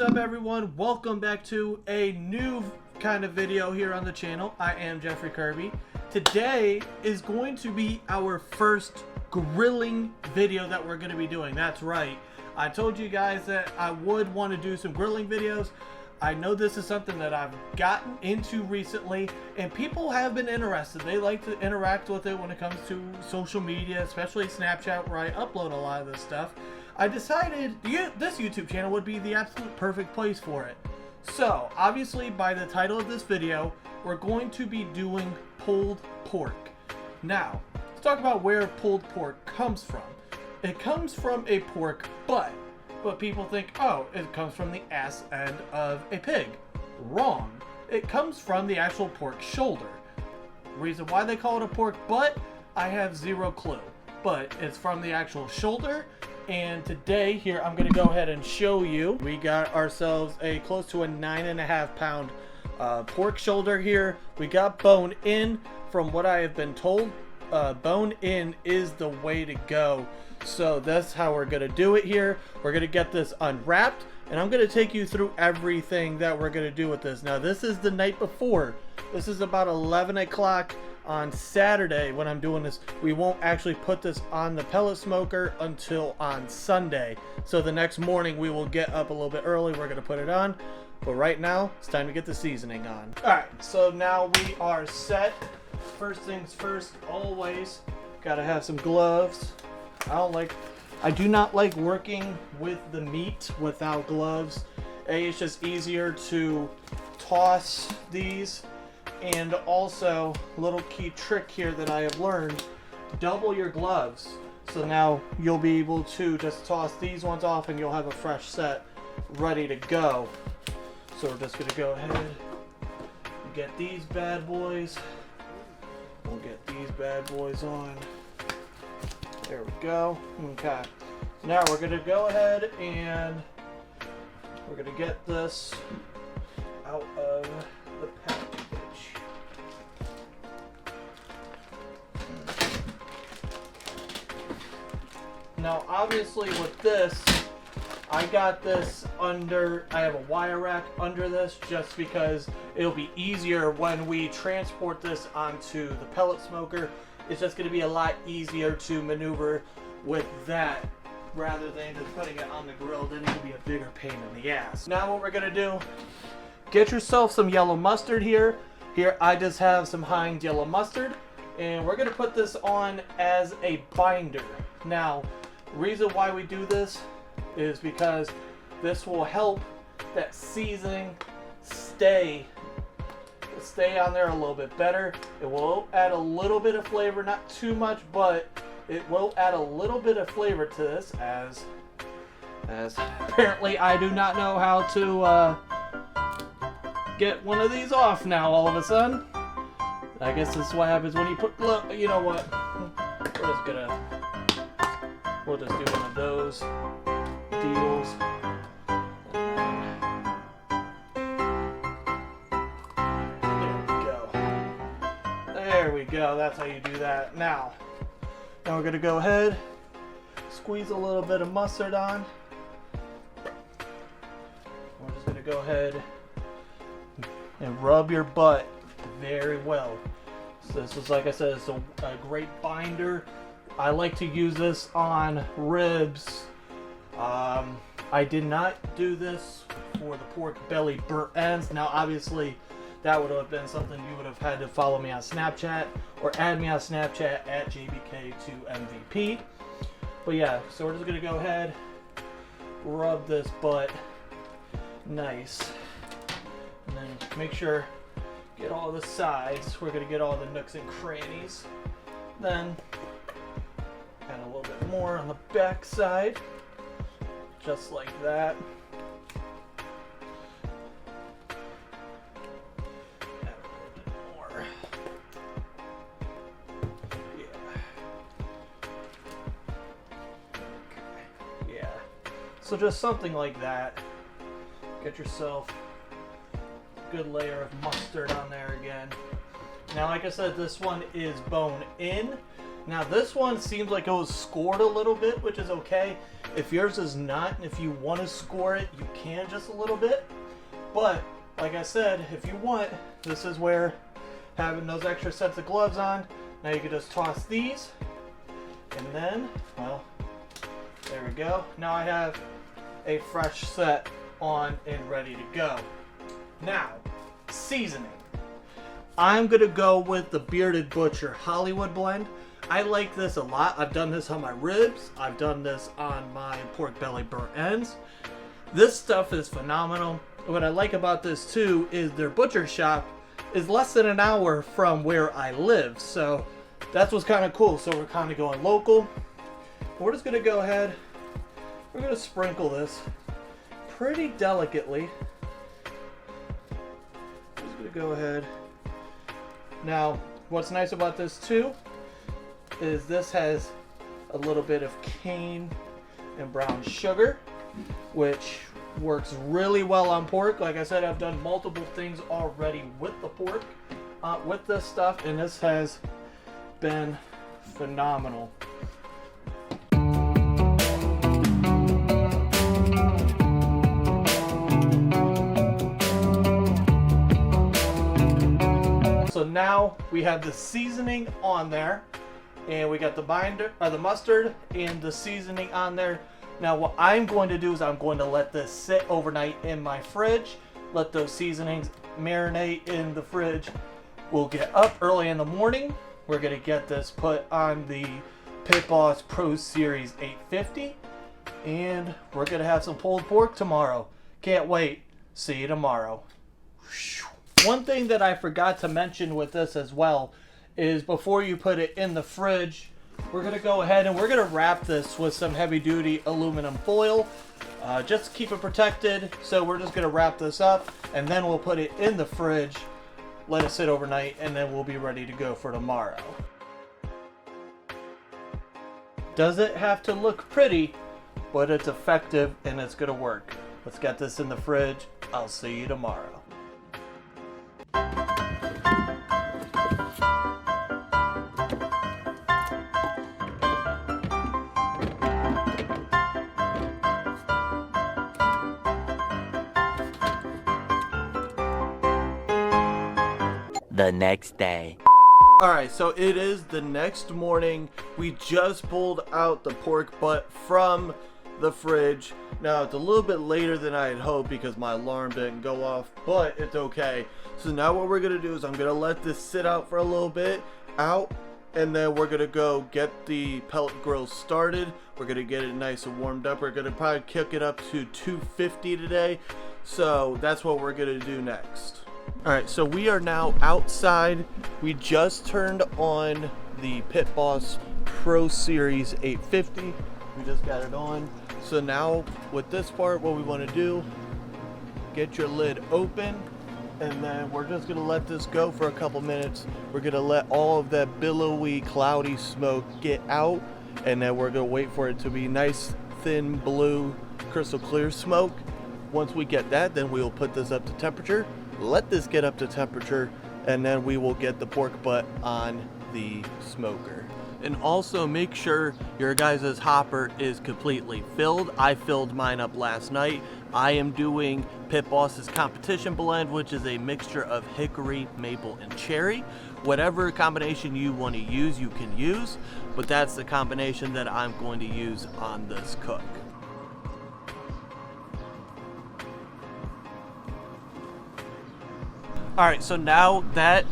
up, everyone? Welcome back to a new kind of video here on the channel. I am Jeffrey Kirby. Today is going to be our first grilling video that we're going to be doing. That's right. I told you guys that I would want to do some grilling videos. I know this is something that I've gotten into recently, and people have been interested. They like to interact with it when it comes to social media, especially Snapchat, where I upload a lot of this stuff. I decided this YouTube channel would be the absolute perfect place for it. So, obviously, by the title of this video, we're going to be doing pulled pork. Now, let's talk about where pulled pork comes from. It comes from a pork butt. But people think, oh, it comes from the ass end of a pig. Wrong. It comes from the actual pork shoulder. Reason why they call it a pork butt, I have zero clue. But it's from the actual shoulder. And today, here, I'm going to go ahead and show you. We got ourselves a close to a 9.5 pound pork shoulder here. We got bone in. From what I have been told, bone in is the way to go. So that's how we're going to do it here. We're going to get this unwrapped, and I'm going to take you through everything that we're going to do with this. Now, this is the night before. This is about 11 o'clock on Saturday when I'm doing this. We won't actually put this on the pellet smoker until on Sunday. So the next morning we will get up a little bit early. We're going to put it on. But right now, it's time to get the seasoning on. Alright, so now we are set. First things first, always got to have some gloves. I do not like working with the meat without gloves. It's just easier to toss these. And also, little key trick here that I have learned, double your gloves. So now you'll be able to just toss these ones off and you'll have a fresh set ready to go. So we're just gonna go ahead and get these bad boys. We'll get these bad boys on. There we go. Okay. Now we're going to go ahead and we're going to get this out of the package. Now, obviously with this, I got this under, I have a wire rack under this just because it'll be easier when we transport this onto the pellet smoker. It's just going to be a lot easier to maneuver with that rather than just putting it on the grill. Then it'll be a bigger pain in the ass. Now what we're going to do, get yourself some yellow mustard here. Here I just have some Heinz yellow mustard, and we're going to put this on as a binder. Now, reason why we do this is because this will help that seasoning stay on there a little bit better. It will add a little bit of flavor, not too much, but it will add a little bit of flavor to this as apparently I do not know how to get one of these off now all of a sudden. I guess this is what happens when you put, look, you know what, we'll just do one of those deals. There we go. That's how you do that. Now we're going to go ahead, squeeze a little bit of mustard on. We're just going to go ahead and rub your butt very well. So this is, like I said, it's a great binder. I like to use this on ribs. I did not do this for the pork belly burnt ends. Now, obviously, that would have been something you would have had to follow me on Snapchat or add me on Snapchat at JBK2MVP. But yeah, so we're just going to go ahead, rub this butt nice. And then make sure, get all the sides. We're going to get all the nooks and crannies. Then add a little bit more on the back side. Just like that. So just something like that. Get yourself a good layer of mustard on there again. Now, like I said, this one is bone in. Now this one seems like it was scored a little bit, which is okay. If yours is not, and if you want to score it, you can just a little bit. But like I said, if you want, this is where having those extra sets of gloves on, now you can just toss these, and then, well, there we go. Now I have a fresh set on and ready to go. Now, seasoning. I'm gonna go with the Bearded Butcher Hollywood blend. I like this a lot. I've done this on my ribs. I've done this on my pork belly burnt ends. This stuff is phenomenal. What I like about this too is their butcher shop is less than an hour from where I live. So that's what's kind of cool. So we're kind of going local. We're just gonna go ahead. We're gonna sprinkle this pretty delicately. Just gonna go ahead. Now, what's nice about this too is this has a little bit of cane and brown sugar, which works really well on pork. Like I said, I've done multiple things already with the pork, with this stuff, and this has been phenomenal. So now we have the seasoning on there, and we got the binder, or the mustard, and the seasoning on there. Now what I'm going to do is I'm going to let this sit overnight in my fridge, let those seasonings marinate in the fridge. We'll get up early in the morning. We're going to get this put on the Pit Boss Pro Series 850, and we're going to have some pulled pork tomorrow. Can't wait. See you tomorrow. One thing that I forgot to mention with this as well is before you put it in the fridge, we're going to go ahead and we're going to wrap this with some heavy duty aluminum foil just to keep it protected. So we're just going to wrap this up, and then we'll put it in the fridge, let it sit overnight, and then we'll be ready to go for tomorrow. Does it have to look pretty? But it's effective and it's going to work. Let's get this in the fridge. I'll see you tomorrow. The next day. Alright, so it is the next morning. We just pulled out the pork butt from the fridge. Now it's a little bit later than I had hoped because my alarm didn't go off, but it's okay. So now what we're gonna do is I'm gonna let this sit out for a little bit and then we're gonna go get the pellet grill started. We're gonna get it nice and warmed up. We're gonna probably kick it up to 250 today. So that's what we're gonna do next. Alright, so we are now outside. We just turned on the Pit Boss Pro Series 850. We just got it on. So now with this part, what we want to do, get your lid open, and then we're just going to let this go for a couple minutes. We're going to let all of that billowy, cloudy smoke get out, and then we're going to wait for it to be nice, thin, blue, crystal clear smoke. Once we get that, then we'll put this up to temperature. Let this get up to temperature, and then we will get the pork butt on the smoker. And also make sure your guys' hopper is completely filled. I filled mine up last night. I am doing Pit Boss's competition blend, which is a mixture of hickory, maple, and cherry. Whatever combination you want to use, you can use, but that's the combination that I'm going to use on this cook. Alright, so now that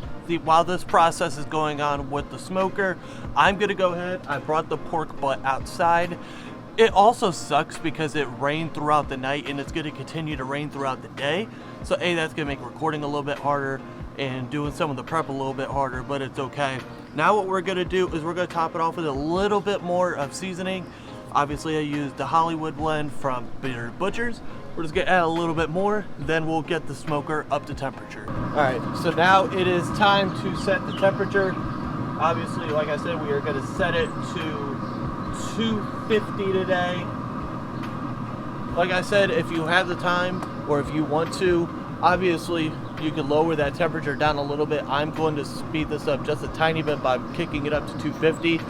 while this process is going on with the smoker, I'm gonna go ahead. I brought the pork butt outside. It also sucks because it rained throughout the night and it's gonna continue to rain throughout the day. So that's gonna make recording a little bit harder and doing some of the prep a little bit harder, but it's okay. Now what we're gonna do is we're gonna top it off with a little bit more of seasoning. Obviously I used the Hollywood blend from Bearded Butchers. We're just gonna add a little bit more, then we'll get the smoker up to temperature. Alright, so now it is time to set the temperature. Obviously, like I said, we are gonna set it to 250 today. Like I said, if you have the time or if you want to, obviously you can lower that temperature down a little bit. I'm going to speed this up just a tiny bit by kicking it up to 250.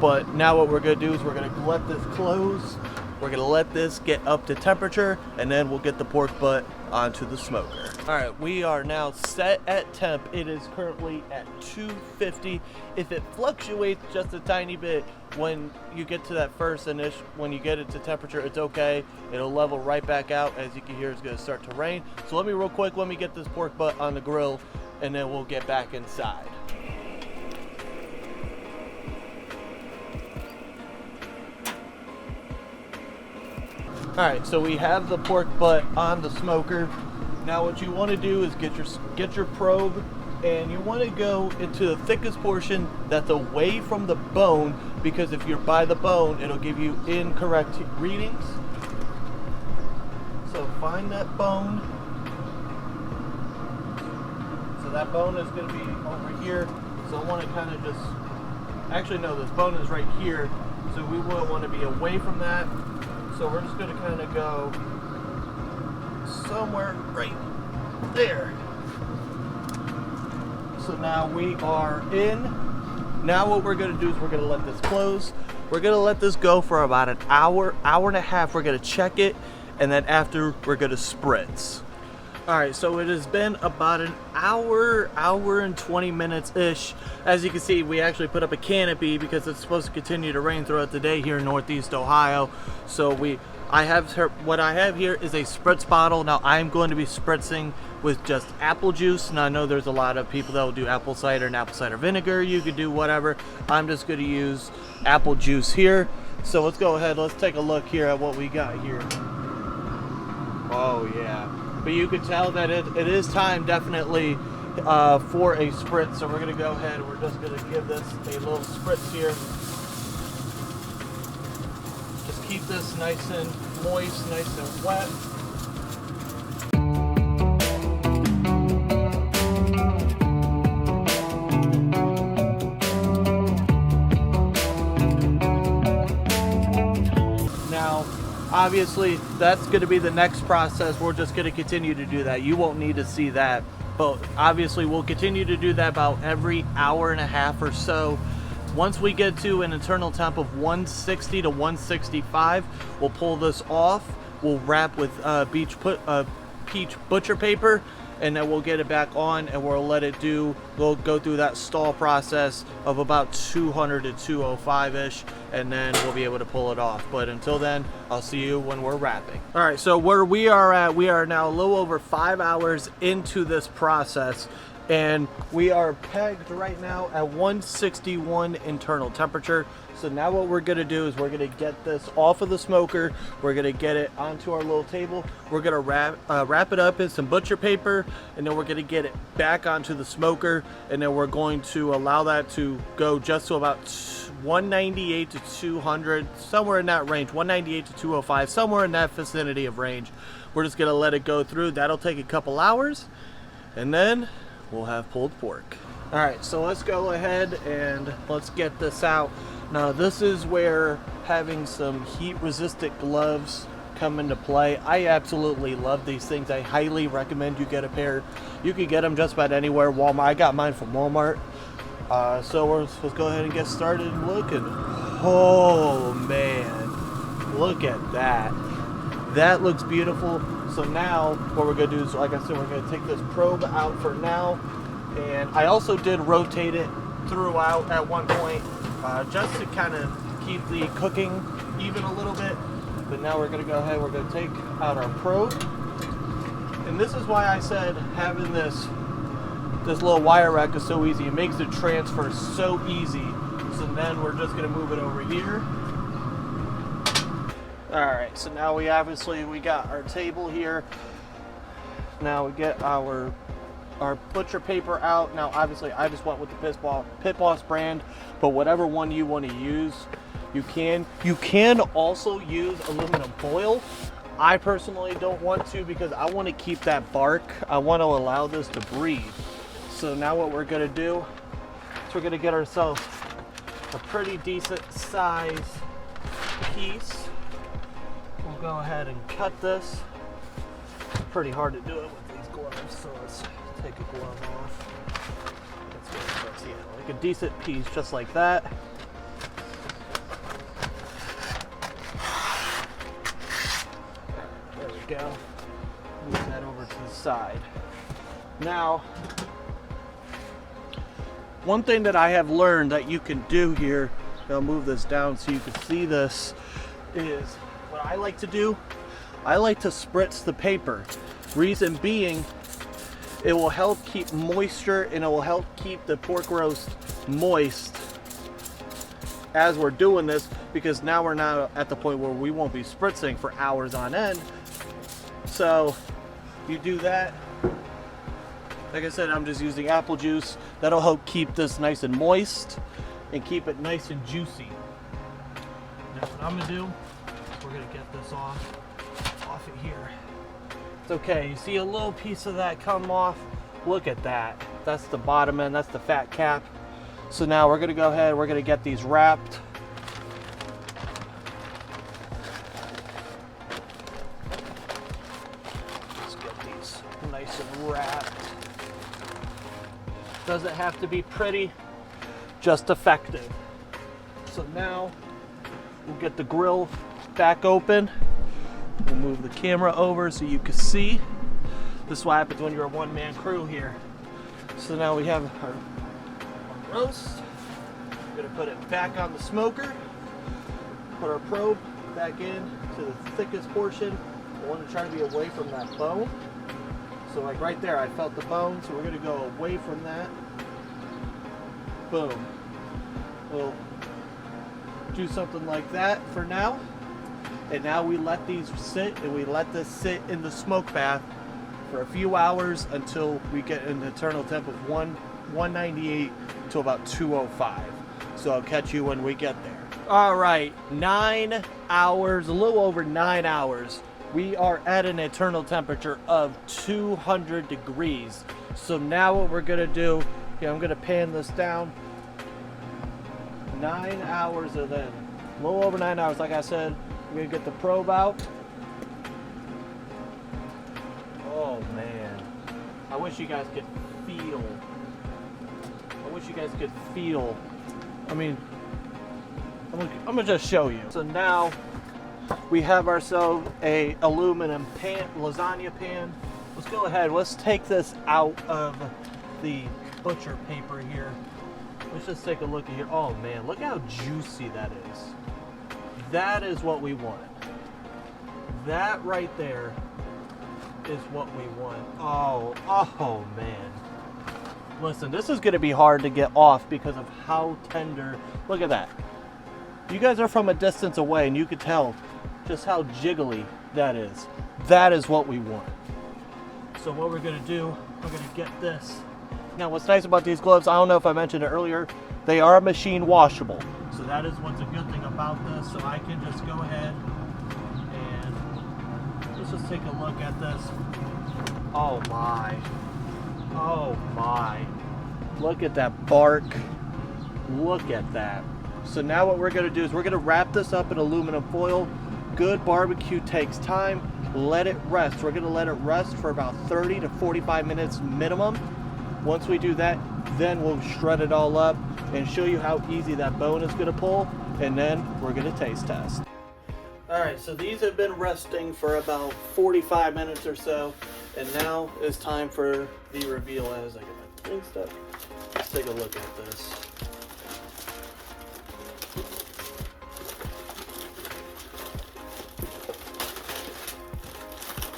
But now what we're gonna do is we're gonna let this close. We're gonna let this get up to temperature, and then we'll get the pork butt onto the smoker. All right, we are now set at temp. It is currently at 250. If it fluctuates just a tiny bit when you get to that first when you get it to temperature, it's okay. It'll level right back out. As you can hear, it's gonna start to rain. So let me get this pork butt on the grill, and then we'll get back inside. Alright, so we have the pork butt on the smoker. Now what you want to do is get your probe, and you want to go into the thickest portion that's away from the bone, because if you're by the bone, it'll give you incorrect readings. So find that bone. So that bone is going to be over here. So I want to kind of actually no, this bone is right here. So we want to be away from that. So we're just going to kind of go somewhere right there. So now we are in. Now what we're going to do is we're going to let this close. We're going to let this go for about an hour, hour and a half. We're going to check it, and then after we're going to spritz. All right, so it has been about an hour and 20 minutes-ish. As you can see, we actually put up a canopy because it's supposed to continue to rain throughout the day here in Northeast Ohio. So what I have here is a spritz bottle. Now I'm going to be spritzing with just apple juice. Now I know there's a lot of people that will do apple cider and apple cider vinegar. You could do whatever. I'm just going to use apple juice here. So let's go ahead. Let's take a look here at what we got here. Oh yeah. But you can tell that it is time definitely for a spritz. So we're going to go ahead and we're just going to give this a little spritz here. Just keep this nice and moist, nice and wet. Now, obviously, that's going to be the next process. We're just going to continue to do that. You won't need to see that. But obviously, we'll continue to do that about every hour and a half or so. Once we get to an internal temp of 160 to 165, we'll pull this off. We'll wrap with peach butcher paper, and then we'll get it back on, and we'll let it we'll go through that stall process of about 200 to 205-ish, and then we'll be able to pull it off. But until then, I'll see you when we're wrapping. All right, so where we are at, we are now a little over 5 hours into this process, and we are pegged right now at 161 internal temperature. So now what we're going to do is we're going to get this off of the smoker. We're going to get it onto our little table. We're going to wrap it up in some butcher paper, and then we're going to get it back onto the smoker, and then we're going to allow that to go just to about 198 to 200, somewhere in that range, 198 to 205, somewhere in that vicinity of range. We're just going to let it go through. That'll take a couple hours, and then we'll have pulled pork. All right, so let's go ahead and let's get this out. Now this is where having some heat-resistant gloves come into play. I absolutely love these things. I highly recommend you get a pair. You can get them just about anywhere. Walmart. I got mine from Walmart. So let's go ahead and get started looking. Oh man, look at that. That looks beautiful. So now what we're gonna do is, like I said, we're gonna take this probe out for now. And I also did rotate it throughout at one point, just to kind of keep the cooking even a little bit. But now we're gonna go ahead, we're gonna take out our probe. And this is why I said having this little wire rack is so easy. It makes the transfer so easy. So then we're just gonna move it over here. All right, so now we got our table here. Now we get our butcher paper out. Now obviously I just went with the Pit Boss brand, but whatever one you want to use, you can. You can also use aluminum foil. I personally don't want to because I want to keep that bark. I want to allow this to breathe. So now what we're gonna do is we're gonna get ourselves a pretty decent size piece. We'll go ahead and cut this. It's pretty hard to do it with these gloves, so let's take a glove off. Let's get this, yeah, like a decent piece, just like that. we go. Move that over to the side. Now, one thing that I have learned that you can do here, I'll move this down so you can see this, is what I like to do. I like to spritz the paper. Reason being, it will help keep moisture and it will help keep the pork roast moist as we're doing this, because now we're not at the point where we won't be spritzing for hours on end. So you do that. Like I said, I'm just using apple juice. That'll help keep this nice and moist and keep it nice and juicy. Now what I'm gonna do, we're gonna get this off of here. It's okay, you see a little piece of that come off? Look at that. That's the bottom end, that's the fat cap. So now we're gonna go ahead, we're gonna get these wrapped. Let's get these nice and wrapped. Doesn't have to be pretty, just effective. So now we'll get the grill back open. We'll move the camera over so you can see. This is what happens when you're a one-man crew here. So now we have our roast. We're gonna put it back on the smoker. Put our probe back in to the thickest portion. I want to try to be away from that bone. So like right there, I felt the bone, so we're gonna go away from that. Boom. We'll do something like that for now. And now we let these sit, and we let this sit in the smoke bath for a few hours until we get an internal temp of 198 to about 205. So I'll catch you when we get there. All right, 9 hours, a little over 9 hours. We are at an internal temperature of 200 degrees. So now what we're gonna do, I'm gonna pan this down. 9 hours of then, a little over 9 hours, like I said. We're gonna get the probe out. Oh man, I wish you guys could feel. I mean, I'm gonna just show you. So now we have ourselves a aluminum pan, lasagna pan. Let's go ahead. Let's take this out of the butcher paper here. Let's just take a look at here. Oh man, look how juicy that is. That is what we want. That right there is what we want. Oh man. Listen, this is gonna be hard to get off because of how tender. Look at that. You guys are from a distance away and you could tell just how jiggly that is. That is what we want. So what we're gonna do, we're gonna get this. Now what's nice about these gloves, I don't know if I mentioned it earlier, they are machine washable. So that is what's a good thing about this. So I can just go ahead and let's just take a look at this. Oh my. Oh my. Look at that bark. Look at that. So now what we're gonna do is we're gonna wrap this up in aluminum foil. Good barbecue takes time. Let it rest. We're gonna let it rest for about 30 to 45 minutes minimum. Once we do that, then we'll shred it all up and show you how easy that bone is gonna pull, and then we're gonna taste test. All right, so these have been resting for about 45 minutes or so, and now it's time for the reveal. As I get my drink stuff, let's take a look at this.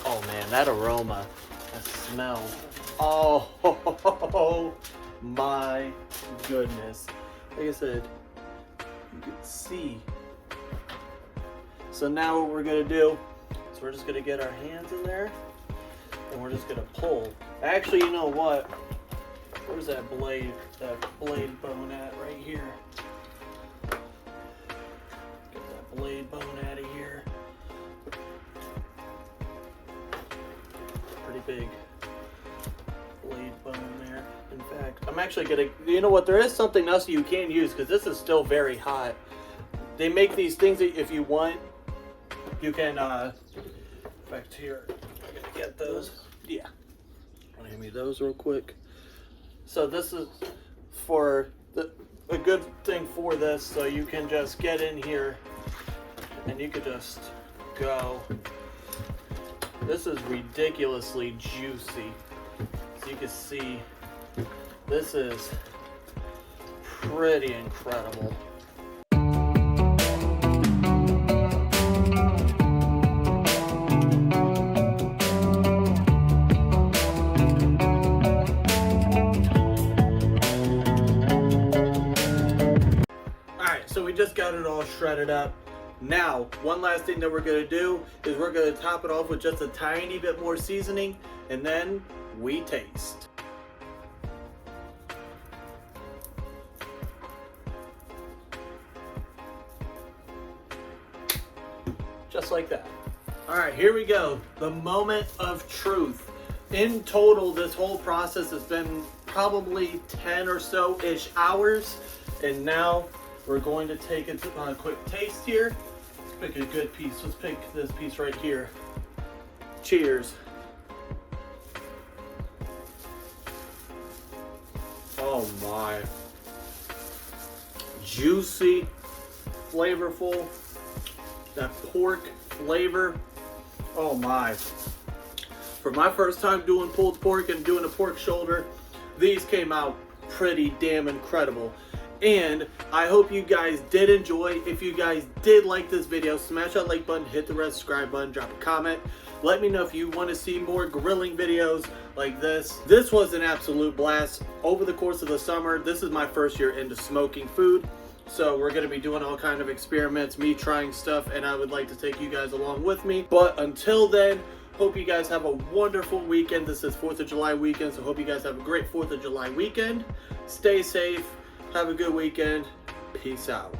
Oh man, that aroma, that smell. Oh my goodness. Like I said, you can see. So now what we're gonna do is we're just gonna get our hands in there and we're just gonna pull. Actually, you know what? Where's that blade bone at? Right here. Get that blade bone out of here. Pretty big blade bone there. In fact, I'm actually gonna, you know what, there is something else you can use because this is still very hot. They make these things that if you want, you can, in fact here, I'm gonna get those. Yeah. Want to hand me those real quick? So this is for a good thing for this, so you can just get in here and you could just go This is ridiculously juicy. So you can see, this is pretty incredible. Alright, so we just got it all shredded up. Now, one last thing that we're going to do is we're going to top it off with just a tiny bit more seasoning, and then we taste. Just like that. Alright, here we go. The moment of truth. In total, this whole process has been probably 10 or so-ish hours, and now we're going to take a quick taste here. Let's pick a good piece. Let's pick this piece right here. Cheers. Oh my. Juicy, flavorful, that pork flavor. Oh my. For my first time doing pulled pork and doing a pork shoulder, these came out pretty damn incredible. And I hope you guys did enjoy. If you guys did like this video, smash that like button, hit the red subscribe button, drop a comment. Let me know if you want to see more grilling videos like this. This was an absolute blast. Over the course of the summer, this is my first year into smoking food. So we're going to be doing all kind of experiments, me trying stuff, and I would like to take you guys along with me. But until then, hope you guys have a wonderful weekend. This is 4th of July weekend, so hope you guys have a great 4th of July weekend. Stay safe. Have a good weekend. Peace out.